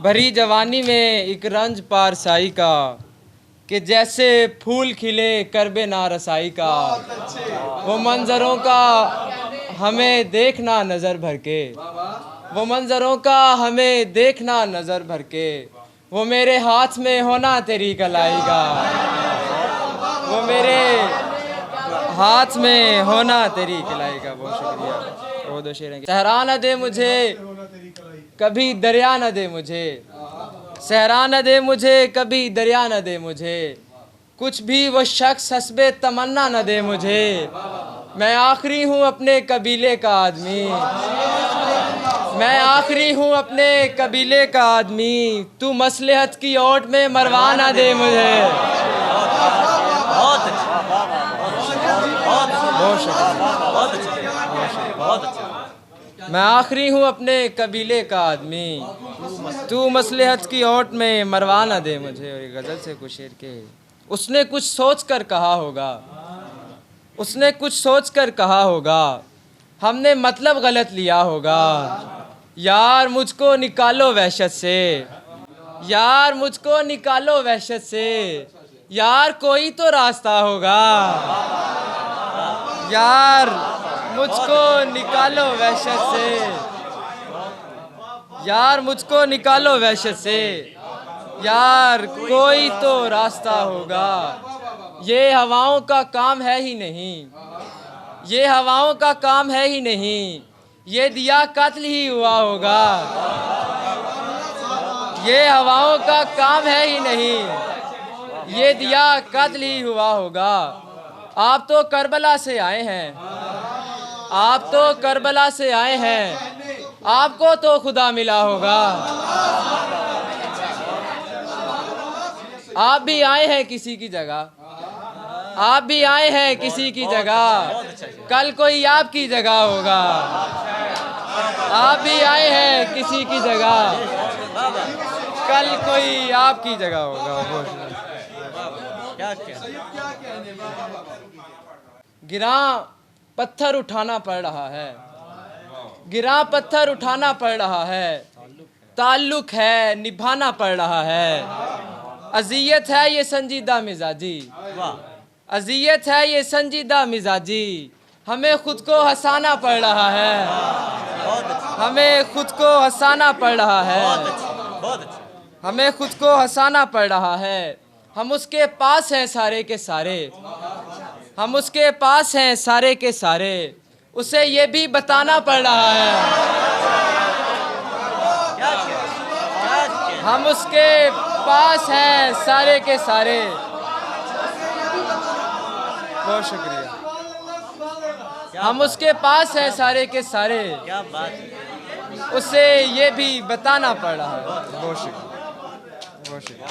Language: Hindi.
भरी जवानी में एक रंज पारसाई का, कि जैसे फूल खिले करबे ना रसाई का। वो मंजरों का हमें देखना नज़र भर के, वो मंजरों का हमें देखना नज़र भर के। वो मेरे हाथ में होना तेरी कलाई का, वो मेरे हाथ में होना तेरी कलाई का। बहुत शुक्रिया। वो दो शेर हैं। सहरा न दे मुझे कभी दरिया न दे मुझे, सहरा न दे मुझे कभी दरिया न दे मुझे। कुछ भी वो शख्स हस्बे तमन्ना न दे मुझे। मैं आखिरी हूँ अपने कबीले का आदमी, मैं आखिरी हूँ अपने कबीले का आदमी। तू मसलहत की ओट में मरवा न दे मुझे। बहुत अच्छा, बहुत अच्छा। मैं आखिरी हूँ अपने कबीले का आदमी, तू मसलहत की ओट में मरवा न दे मुझे। और ये गज़ल से कुछ शेर के। उसने कुछ सोच कर कहा होगा, उसने कुछ सोच कर कहा होगा, हमने मतलब गलत लिया होगा। यार मुझको निकालो वहशत से, यार मुझको निकालो वहशत से। यार कोई तो रास्ता होगा, यार मुझको निकालो वहशत से, यार मुझको निकालो वहशत से। यार कोई तो रास्ता होगा। ये हवाओं का काम है ही नहीं, ये हवाओं का काम है ही नहीं। ये दिया कत्ल ही हुआ होगा। ये हवाओं का काम है ही नहीं, ये दिया कत्ल ही हुआ होगा। आप तो करबला से आए हैं, आप तो करबला से आए हैं, आपको तो खुदा मिला होगा। आप भी आए हैं किसी की जगह, आप भी आए हैं किसी की जगह, कल कोई आपकी जगह होगा। आप भी आए हैं किसी की जगह, कल कोई आपकी जगह होगा। गिरा पत्थर उठाना पड़ रहा है, गिरा पत्थर उठाना पड़ रहा है। ताल्लुक है निभाना पड़ रहा है। अज़ियत है ये संजीदा मिजाजी, अज़ियत है ये संजीदा मिजाजी। हमें खुद को हंसाना पड़ रहा है, हमें खुद को हंसाना पड़ रहा है, हमें खुद को हंसाना पड़ रहा है। हम उसके पास हैं सारे के सारे, हम उसके पास हैं सारे के सारे। उसे ये भी बताना पड़ रहा है, हम उसके पास हैं सारे के सारे। बहुत शुक्रिया। हम उसके पास हैं सारे के सारे, क्या बात है। उसे ये भी बताना पड़ रहा है। बहुत शुक्रिया, बहुत शुक्रिया।